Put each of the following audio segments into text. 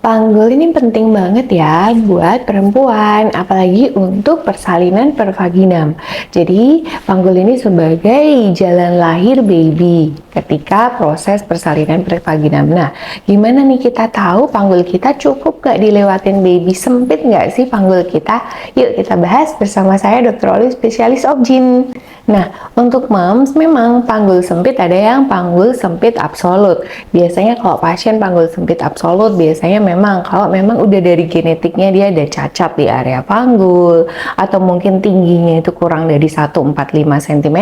Panggul ini penting banget ya buat perempuan, apalagi untuk persalinan pervaginam. Jadi, panggul ini sebagai jalan lahir baby ketika proses persalinan pervaginam. Nah, gimana nih kita tahu panggul kita cukup gak dilewatin baby? Sempit gak sih panggul kita? Yuk kita bahas bersama saya Dr. Oli, spesialis OB/GYN. Nah, untuk moms memang panggul sempit ada yang panggul sempit absolut. Biasanya kalau pasien panggul sempit absolut, biasanya memang kalau memang udah dari genetiknya dia ada cacat di area panggul, atau mungkin tingginya itu kurang dari 145 cm,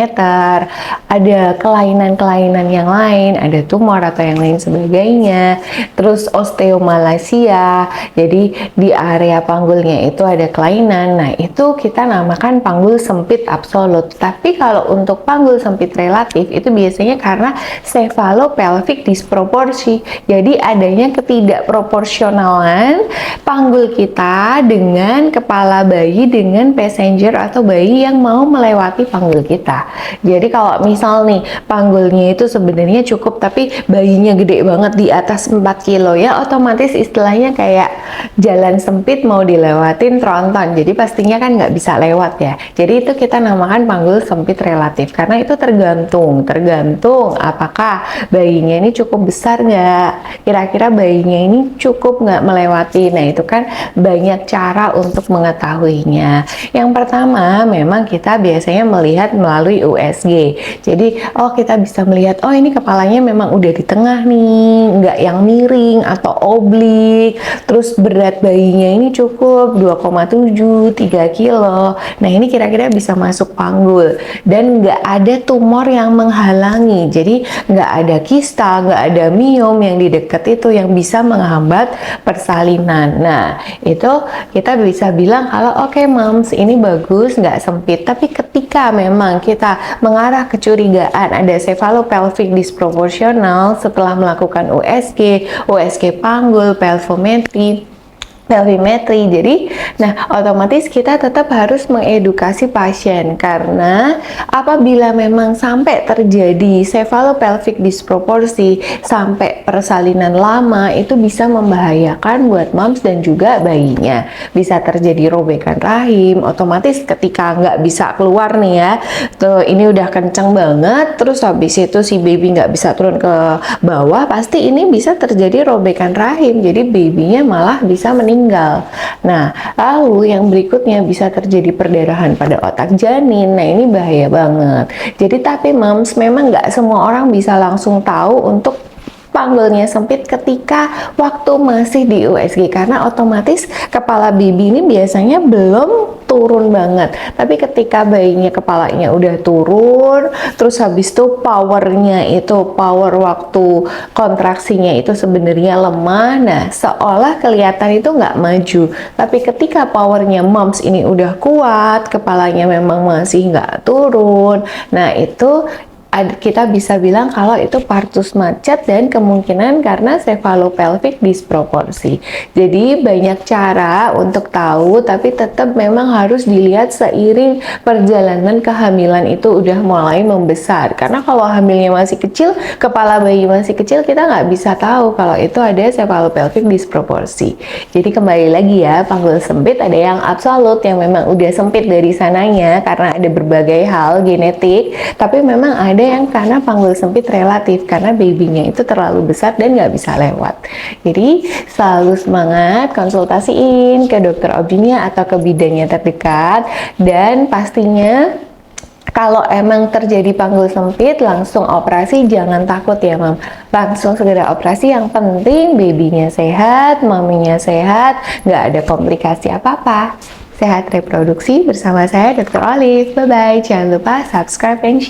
ada kelainan-kelainan yang lain, ada tumor atau yang lain sebagainya, terus osteomalacia, jadi di area panggulnya itu ada kelainan. Nah, itu kita namakan panggul sempit absolut. Tapi kalau untuk panggul sempit relatif itu biasanya karena cephalopelvic disproporsi. Jadi adanya ketidakproporsionalan panggul kita dengan kepala bayi dengan passenger atau bayi yang mau melewati panggul kita. Jadi kalau misal nih panggulnya itu sebenarnya cukup tapi bayinya gede banget di atas 4 kilo ya, otomatis istilahnya kayak jalan sempit mau dilewatin tronton. Jadi pastinya kan nggak bisa lewat ya. Jadi itu kita namakan panggul sempit relatif, karena itu tergantung apakah bayinya ini cukup besar nggak, kira-kira bayinya ini cukup nggak melewati. Nah, itu kan banyak cara untuk mengetahuinya. Yang pertama memang kita biasanya melihat melalui USG. Jadi kita bisa melihat ini kepalanya memang udah di tengah nih, nggak yang miring atau oblik, terus berat bayinya ini cukup 2,7 3 kilo. Nah, ini kira-kira bisa masuk panggul dan nggak ada tumor yang menghalangi. Jadi nggak ada kista, nggak ada miom yang di dekat itu yang bisa menghambat persalinan. Nah, itu kita bisa bilang kalau oke, moms, ini bagus, nggak sempit. Tapi ketika memang kita mengarah kecurigaan ada cephalopelvic disproporsional setelah melakukan USG panggul, pelvimetri. Jadi, otomatis kita tetap harus mengedukasi pasien, karena apabila memang sampai terjadi cephalopelvic disproporsi sampai persalinan lama, itu bisa membahayakan buat moms dan juga bayinya. Bisa terjadi robekan rahim, otomatis ketika nggak bisa keluar nih ya, tuh ini udah kenceng banget, terus habis itu si baby nggak bisa turun ke bawah, pasti ini bisa terjadi robekan rahim, jadi babynya malah bisa meninggal. Nah, lalu yang berikutnya bisa terjadi perdarahan pada otak janin. Nah, ini bahaya banget. Jadi, tapi moms, memang nggak semua orang bisa langsung tahu untuk panggulnya sempit ketika waktu masih di USG, karena otomatis kepala baby ini biasanya belum turun banget. Tapi ketika bayinya kepalanya udah turun, terus habis itu power waktu kontraksinya itu sebenarnya lemah. Nah, seolah kelihatan itu nggak maju. Tapi ketika powernya moms ini udah kuat, kepalanya memang masih nggak turun. Nah, itu kita bisa bilang kalau itu partus macet dan kemungkinan karena cephalopelvic disproporsi. Jadi banyak cara untuk tahu, tapi tetap memang harus dilihat seiring perjalanan kehamilan itu udah mulai membesar. Karena kalau hamilnya masih kecil, kepala bayi masih kecil, kita nggak bisa tahu kalau itu ada cephalopelvic disproporsi. Jadi kembali lagi ya, panggul sempit ada yang absolut yang memang udah sempit dari sananya karena ada berbagai hal genetik, tapi memang ada yang karena panggul sempit relatif karena babynya itu terlalu besar dan nggak bisa lewat. Jadi selalu semangat konsultasiin ke dokter OB/GYN-nya atau ke bidannya terdekat, dan pastinya kalau emang terjadi panggul sempit langsung operasi, jangan takut ya mam, langsung segera operasi. Yang penting babynya sehat, maminya sehat, nggak ada komplikasi apa-apa. Sehat reproduksi bersama saya Dr. Olive. Bye bye, jangan lupa subscribe and share.